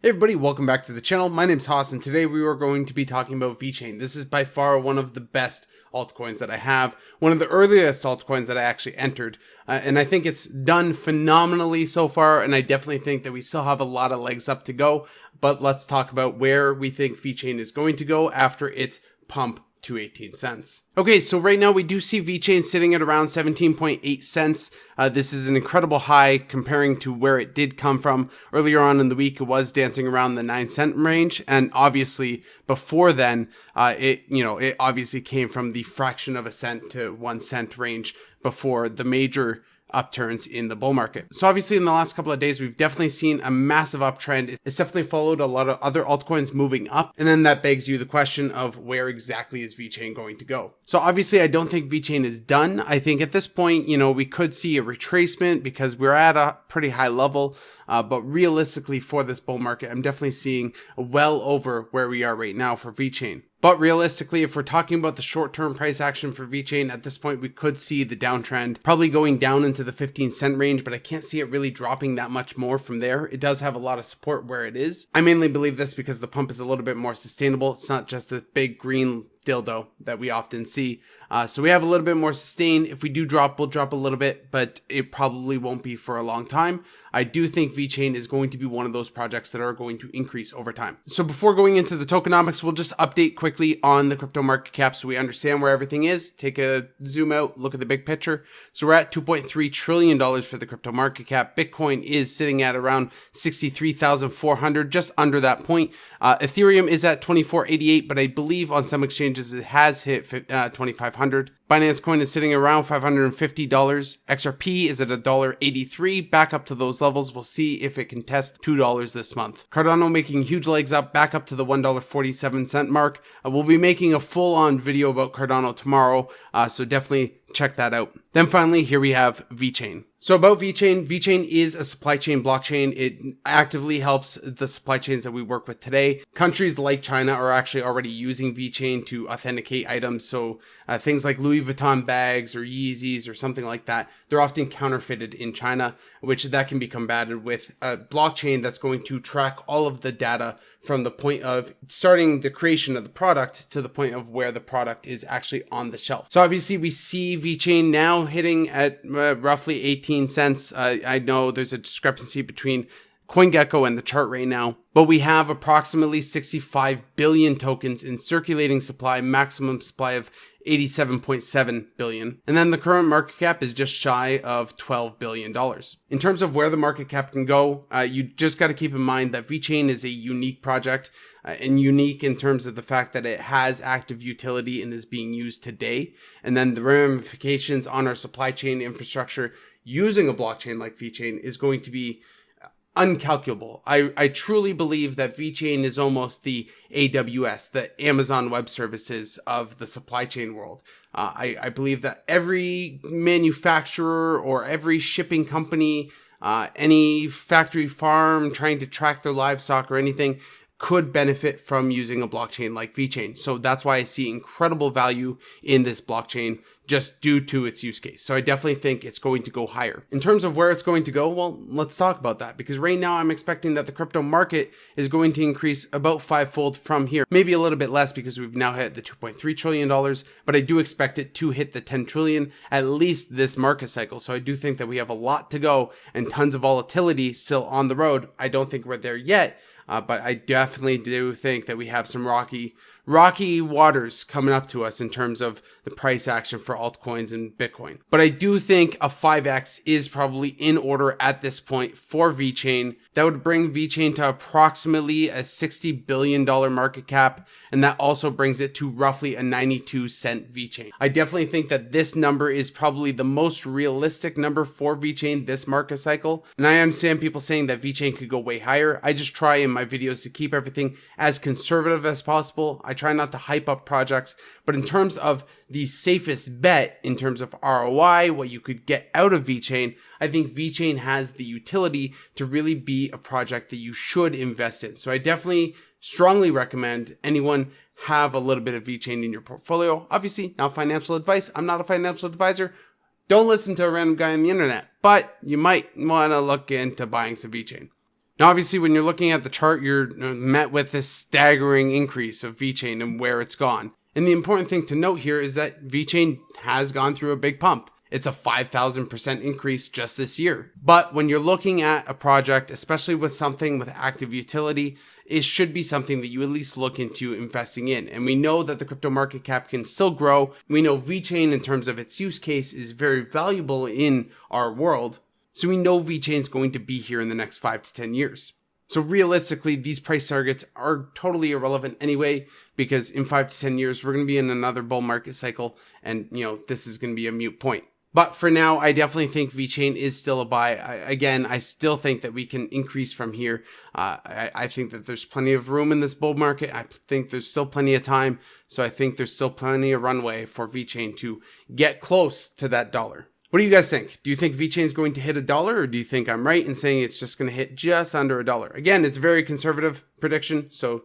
Hey everybody, welcome back to the channel. My name's Haas and today we are going to be talking about Vechain. This is by far one of the best altcoins that I have, one of the earliest altcoins that I actually entered, and I think it's done phenomenally so far, and I definitely think that we still have a lot of legs up to go, but let's talk about where we think Vechain is going to go after its pump to 18 cents. Okay, so right now we do see Vechain sitting at around 17.8 cents. This is an incredible high comparing to where it did come from. Earlier on in the week, it was dancing around the 9-cent range. And obviously before then, it obviously came from the fraction of a cent to 1 cent range before the major upturns in the bull market. So obviously in the last couple of days, we've definitely seen a massive uptrend. It's definitely followed a lot of other altcoins moving up. And then that begs you the question of where exactly is Vechain going to go? So obviously I don't think Vechain is done. I think at this point, we could see a retracement because we're at a pretty high level. But realistically for this bull market, I'm definitely seeing well over where we are right now for Vechain. But realistically, if we're talking about the short-term price action for Vechain, at this point, we could see the downtrend probably going down into the 15-cent range, but I can't see it really dropping that much more from there. It does have a lot of support where it is. I mainly believe this because the pump is a little bit more sustainable. It's not just the big green dildo that we often see. So we have a little bit more sustain. If we do drop, we'll drop a little bit, but it probably won't be for a long time. I do think Vechain is going to be one of those projects that are going to increase over time. So before going into the tokenomics, we'll just update quickly on the crypto market cap so we understand where everything is. Take a zoom out, look at the big picture. So we're at $2.3 trillion for the crypto market cap. Bitcoin is sitting at around 63,400, just under that point. Ethereum is at 2488, but I believe on some exchanges it has hit 2,500. Binance Coin is sitting around $550. XRP is at $1.83, back up to those levels. We'll see if it can test $2 this month. Cardano making huge legs up, back up to the $1.47 mark. We'll be making a full-on video about Cardano tomorrow, so definitely check that out. Then finally, here we have Vechain. So about Vechain, Vechain is a supply chain blockchain. It actively helps the supply chains that we work with today. Countries like China are actually already using Vechain to authenticate items. So things like Louis Vuitton bags or Yeezys or something like that, they're often counterfeited in China, which that can be combated with a blockchain that's going to track all of the data from the point of starting the creation of the product to the point of where the product is actually on the shelf. So obviously we see Vechain now hitting at roughly 18 cents. I know there's a discrepancy between CoinGecko and the chart right now, but we have approximately 65 billion tokens in circulating supply, maximum supply of 87.7 billion. And then the current market cap is just shy of $12 billion. In terms of where the market cap can go, you just got to keep in mind that Vechain is a unique project and unique in terms of the fact that it has active utility and is being used today. And then the ramifications on our supply chain infrastructure using a blockchain like Vechain is going to be uncalculable. I truly believe that Vechain is almost the AWS, the Amazon Web Services of the supply chain world. I believe that every manufacturer or every shipping company, any factory farm trying to track their livestock or anything could benefit from using a blockchain like Vechain. So that's why I see incredible value in this blockchain just due to its use case. So I definitely think it's going to go higher. In terms of where it's going to go, well, let's talk about that because right now I'm expecting that the crypto market is going to increase about fivefold from here. Maybe a little bit less because we've now hit the $2.3 trillion, but I do expect it to hit the 10 trillion at least this market cycle. So I do think that we have a lot to go and tons of volatility still on the road. I don't think we're there yet. But I definitely do think that we have some rocky waters coming up to us in terms of the price action for altcoins and Bitcoin. But I do think a 5x is probably in order at this point for Vechain. That would bring Vechain to approximately a $60 billion market cap. And that also brings it to roughly a 92-cent Vechain. I definitely think that this number is probably the most realistic number for Vechain this market cycle. And I understand people saying that Vechain could go way higher. I just try in my videos to keep everything as conservative as possible. I try not to hype up projects, but in terms of the safest bet, in terms of ROI, what you could get out of Vechain, I think Vechain has the utility to really be a project that you should invest in. So I definitely strongly recommend anyone have a little bit of Vechain in your portfolio. Obviously, not financial advice. I'm not a financial advisor. Don't listen to a random guy on the internet, but you might want to look into buying some Vechain. Now, obviously, when you're looking at the chart, you're met with this staggering increase of Vechain and where it's gone. And the important thing to note here is that Vechain has gone through a big pump. It's a 5,000% increase just this year. But when you're looking at a project, especially with something with active utility, it should be something that you at least look into investing in. And we know that the crypto market cap can still grow. We know Vechain, in terms of its use case, is very valuable in our world. So we know Vechain is going to be here in the next 5 to 10 years. So realistically, these price targets are totally irrelevant anyway, because in 5 to 10 years, we're going to be in another bull market cycle. And, this is going to be a moot point. But for now, I definitely think Vechain is still a buy. I still think that we can increase from here. I think that there's plenty of room in this bull market. I think there's still plenty of time. So I think there's still plenty of runway for Vechain to get close to that $1. What do you guys think? Do you think Vechain is going to hit $1, or do you think I'm right in saying it's just going to hit just under $1? Again, it's a very conservative prediction, so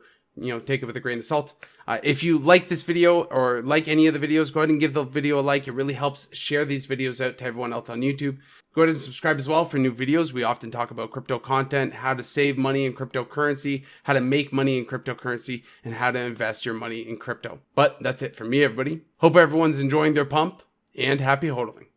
take it with a grain of salt. If you like this video or like any of the videos, go ahead and give the video a like. It really helps share these videos out to everyone else on YouTube. Go ahead and subscribe as well for new videos. We often talk about crypto content, how to save money in cryptocurrency, how to make money in cryptocurrency, and how to invest your money in crypto. But that's it for me, everybody. Hope everyone's enjoying their pump, and happy hodling.